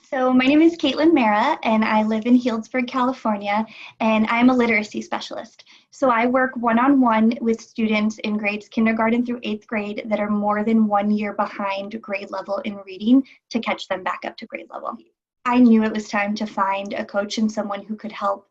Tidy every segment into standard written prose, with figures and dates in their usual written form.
So my name is Caitlin Mara, and I live in Healdsburg, California, and I'm a literacy specialist. So I work one-on-one with students in grades kindergarten through 8th grade that are more than 1 year behind grade level in reading to catch them back up to grade level. I knew it was time to find a coach and someone who could help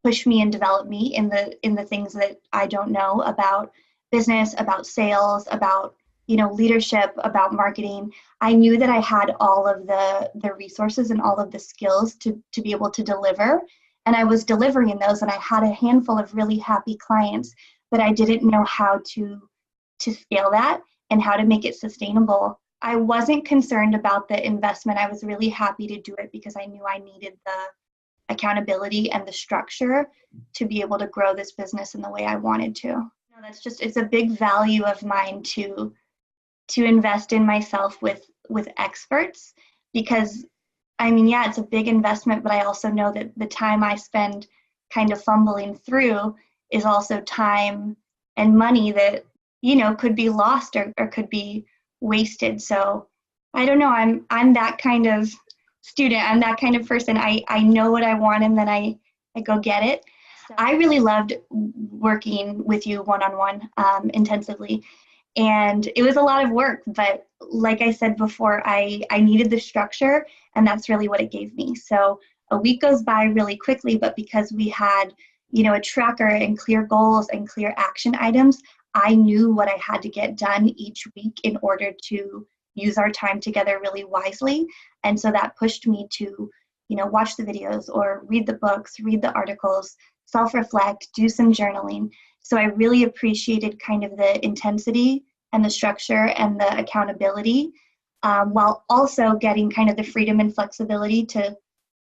push me and develop me in the things that I don't know about business, about sales, about leadership, about marketing. I knew that I had all of the resources and all of the skills to be able to deliver, and I was delivering those, and I had a handful of really happy clients, but I didn't know how to scale that and how to make it sustainable. I wasn't concerned about the investment. I was really happy to do it because I knew I needed the accountability and the structure to be able to grow this business in the way I wanted to. It's a big value of mine to invest in myself with experts, because yeah, it's a big investment, but I also know that the time I spend kind of fumbling through is also time and money that could be lost or could be wasted. So I don't know, I'm that kind of student. I'm that kind of person. I know what I want, and then I go get it. So I really loved working with you one-on-one intensively. And it was a lot of work, but like I said before, I needed the structure, and that's really what it gave me. So a week goes by really quickly, but because we had, a tracker and clear goals and clear action items, I knew what I had to get done each week in order to use our time together really wisely. And so that pushed me to, watch the videos or read the books, read the articles, self-reflect, do some journaling. So I really appreciated kind of the intensity and the structure and the accountability, while also getting kind of the freedom and flexibility to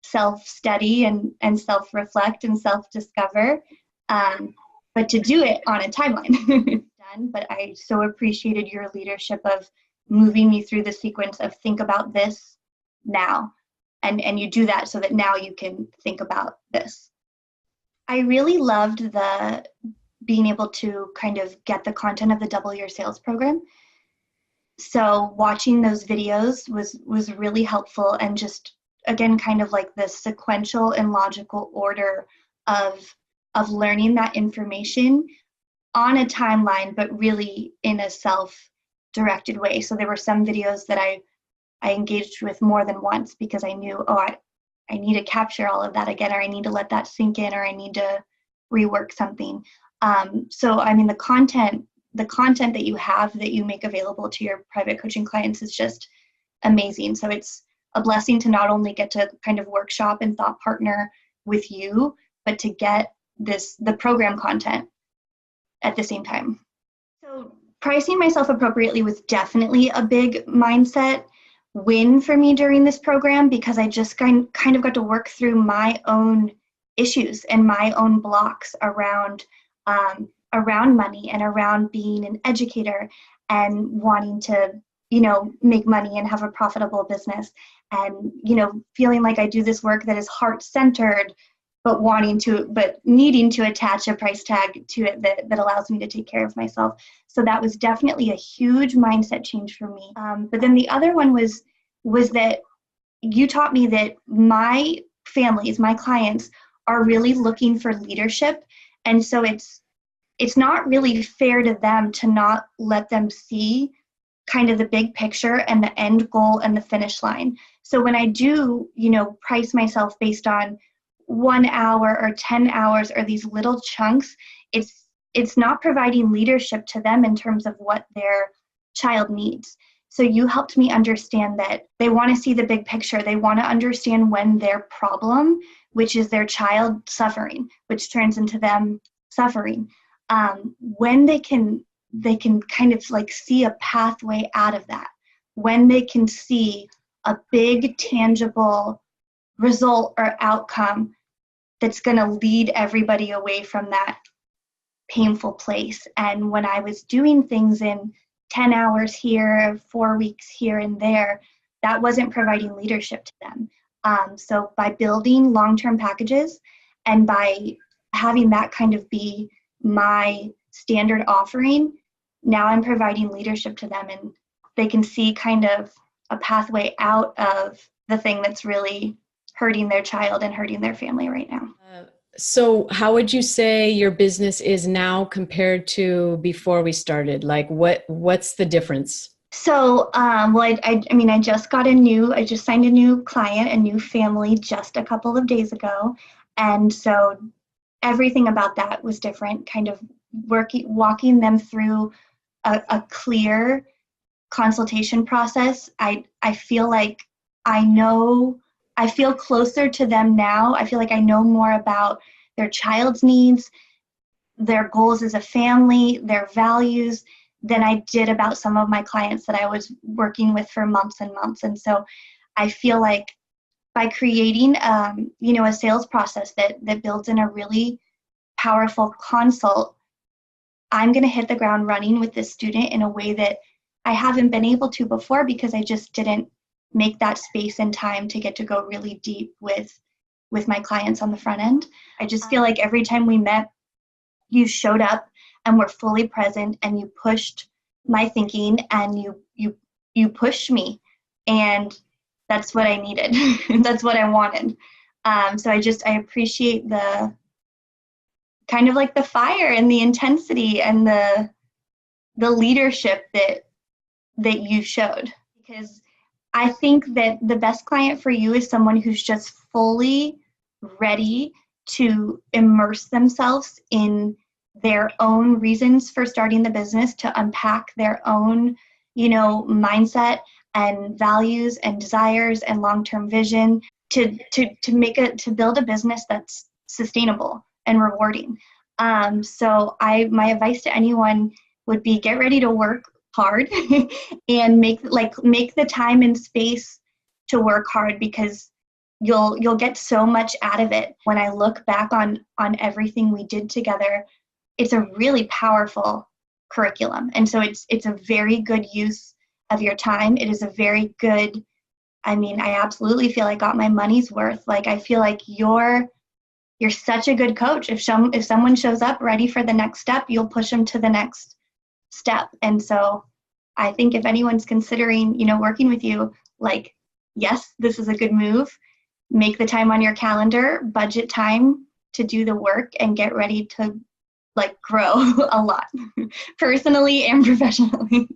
self-study and self-reflect and self-discover, but to do it on a timeline. But I so appreciated your leadership of moving me through the sequence of think about this now, and you do that so that now you can think about this. I really loved the being able to kind of get the content of the Double Your Sales program. So watching those videos was really helpful, and just again kind of like the sequential and logical order of learning that information on a timeline, but really in a self-directed way. So there were some videos that I engaged with more than once because I knew, I need to capture all of that again, or I need to let that sink in, or I need to rework something. So the content that you have, that you make available to your private coaching clients, is just amazing. So it's a blessing to not only get to kind of workshop and thought partner with you, but to get the program content at the same time. So pricing myself appropriately was definitely a big mindset win for me during this program, because I just kind of got to work through my own issues and my own blocks around money and around being an educator and wanting to, make money and have a profitable business, and, feeling like I do this work that is heart-centered, but needing to attach a price tag to it that allows me to take care of myself. So that was definitely a huge mindset change for me. But then the other one was that you taught me that my families, my clients, are really looking for leadership. And so it's not really fair to them to not let them see kind of the big picture and the end goal and the finish line. So when I do, price myself based on 1 hour or 10 hours or these little chunks, it's not providing leadership to them in terms of what their child needs. So you helped me understand that they want to see the big picture. They want to understand when their problem, which is their child suffering, which turns into them suffering, when they can kind of like see a pathway out of that, when they can see a big tangible result or outcome that's going to lead everybody away from that painful place. And when I was doing things in 10 hours here, 4 weeks here and there, that wasn't providing leadership to them. So by building long-term packages and by having that kind of be my standard offering, now I'm providing leadership to them, and they can see kind of a pathway out of the thing that's really hurting their child and hurting their family right now. So how would you say your business is now compared to before we started? Like what's the difference? So, well, I mean, I just signed a new client, a new family just a couple of days ago. And so everything about that was different, kind of walking them through a clear consultation process. I feel like I feel closer to them now. I feel like I know more about their child's needs, their goals as a family, their values, than I did about some of my clients that I was working with for months and months. And so I feel like by creating, a sales process that builds in a really powerful consult, I'm going to hit the ground running with this student in a way that I haven't been able to before, because I just didn't make that space and time to get to go really deep with my clients on the front end. I just feel like every time we met, you showed up and were fully present, and you pushed my thinking, and you pushed me, and that's what I needed. That's what I wanted. So I appreciate the kind of like the fire and the intensity and the leadership that you showed, because I think that the best client for you is someone who's just fully ready to immerse themselves in their own reasons for starting the business, to unpack their own, mindset and values and desires and long-term vision, to build a business that's sustainable and rewarding. So my advice to anyone would be, get ready to work hard and make the time and space to work hard, because you'll get so much out of it. When I look back on everything we did together, it's a really powerful curriculum. And so it's a very good use of your time. It is a very good, I absolutely feel I got my money's worth. Like, I feel like you're such a good coach. If someone shows up ready for the next step, you'll push them to the next step. And so I think if anyone's considering, working with you, like, yes, this is a good move. Make the time on your calendar, budget time to do the work, and get ready to grow a lot, personally and professionally.